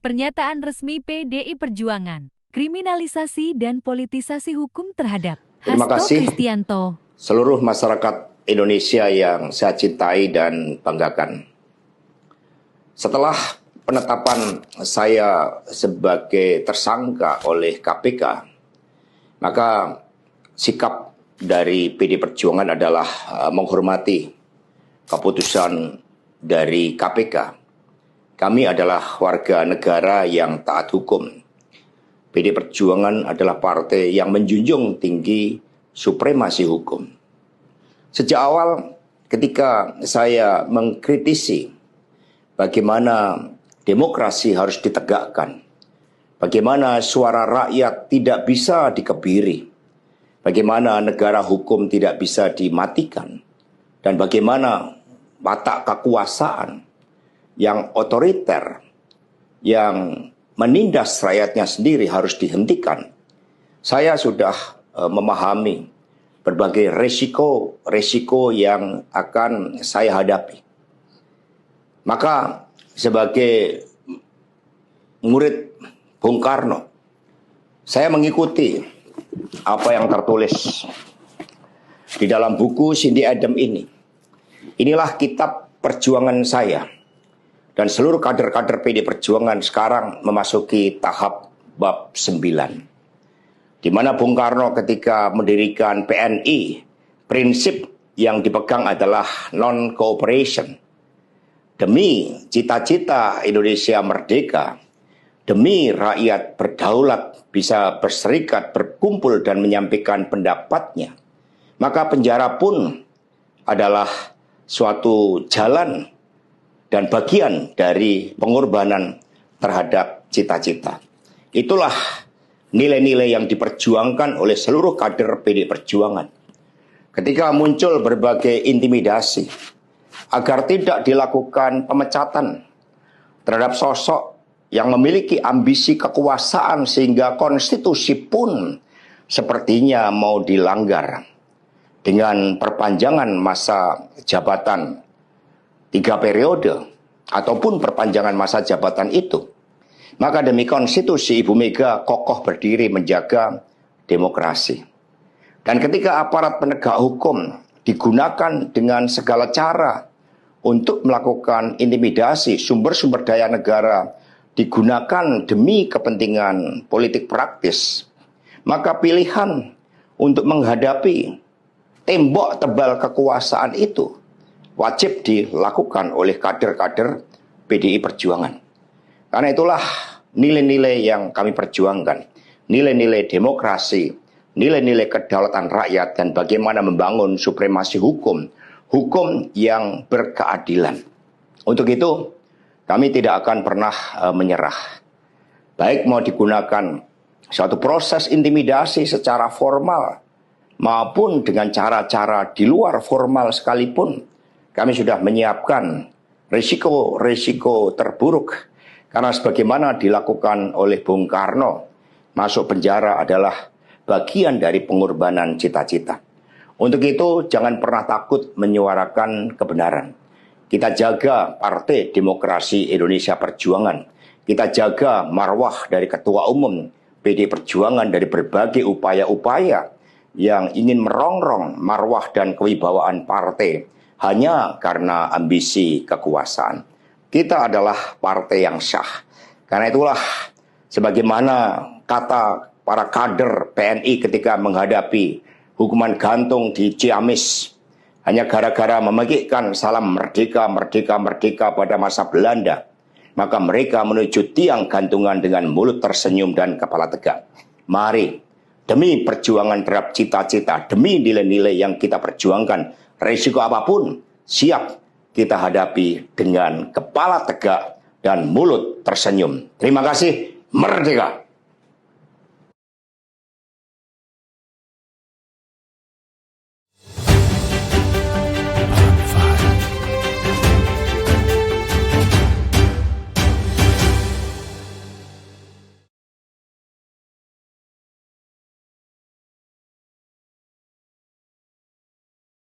Pernyataan resmi PDI Perjuangan, kriminalisasi dan politisasi hukum terhadap Terima Hasto kasih Kristianto. seluruh masyarakat Indonesia yang saya cintai dan banggakan. Setelah penetapan saya sebagai tersangka oleh KPK, maka sikap dari PDI Perjuangan adalah menghormati keputusan dari KPK. Kami adalah warga negara yang taat hukum. PDI Perjuangan adalah partai yang menjunjung tinggi supremasi hukum. Sejak awal ketika saya mengkritisi bagaimana demokrasi harus ditegakkan, bagaimana suara rakyat tidak bisa dikebiri, bagaimana negara hukum tidak bisa dimatikan, dan bagaimana watak kekuasaan yang otoriter, yang menindas rakyatnya sendiri harus dihentikan. Saya sudah memahami berbagai resiko yang akan saya hadapi. Maka sebagai murid Bung Karno, saya mengikuti apa yang tertulis di dalam buku Cindy Adams ini. Inilah kitab perjuangan saya. Dan seluruh kader-kader PDI Perjuangan sekarang memasuki tahap bab 9. Di mana Bung Karno ketika mendirikan PNI, prinsip yang dipegang adalah non-cooperation. Demi cita-cita Indonesia merdeka, demi rakyat berdaulat bisa berserikat, berkumpul dan menyampaikan pendapatnya, maka penjara pun adalah suatu jalan dan bagian dari pengorbanan terhadap cita-cita. Itulah nilai-nilai yang diperjuangkan oleh seluruh kader PDI Perjuangan. Ketika muncul berbagai intimidasi agar tidak dilakukan pemecatan terhadap sosok yang memiliki ambisi kekuasaan sehingga konstitusi pun sepertinya mau dilanggar dengan perpanjangan masa jabatan 3 periode ataupun perpanjangan masa jabatan itu, maka demi konstitusi Ibu Mega kokoh berdiri menjaga demokrasi. Dan ketika aparat penegak hukum digunakan dengan segala cara untuk melakukan intimidasi, sumber-sumber daya negara digunakan demi kepentingan politik praktis, maka pilihan untuk menghadapi tembok tebal kekuasaan itu wajib dilakukan oleh kader-kader PDI Perjuangan. Karena itulah nilai-nilai yang kami perjuangkan. Nilai-nilai demokrasi, nilai-nilai kedaulatan rakyat, dan bagaimana membangun supremasi hukum. Hukum yang berkeadilan. Untuk itu, kami tidak akan pernah menyerah. Baik mau digunakan suatu proses intimidasi secara formal, maupun dengan cara-cara di luar formal sekalipun, kami sudah menyiapkan risiko-risiko terburuk. Karena sebagaimana dilakukan oleh Bung Karno, masuk penjara adalah bagian dari pengorbanan cita-cita. Untuk itu jangan pernah takut menyuarakan kebenaran. Kita jaga Partai Demokrasi Indonesia Perjuangan. Kita jaga marwah dari Ketua Umum PDI Perjuangan dari berbagai upaya-upaya yang ingin merongrong marwah dan kewibawaan partai hanya karena ambisi kekuasaan. Kita adalah partai yang syah. Karena itulah sebagaimana kata para kader PNI ketika menghadapi hukuman gantung di Ciamis hanya gara-gara memegikkan salam merdeka, merdeka, merdeka pada masa Belanda, maka mereka menuju tiang gantungan dengan mulut tersenyum dan kepala tegak. Mari, demi perjuangan terhadap cita-cita, demi nilai-nilai yang kita perjuangkan, risiko apapun siap kita hadapi dengan kepala tegak dan mulut tersenyum. Terima kasih, merdeka!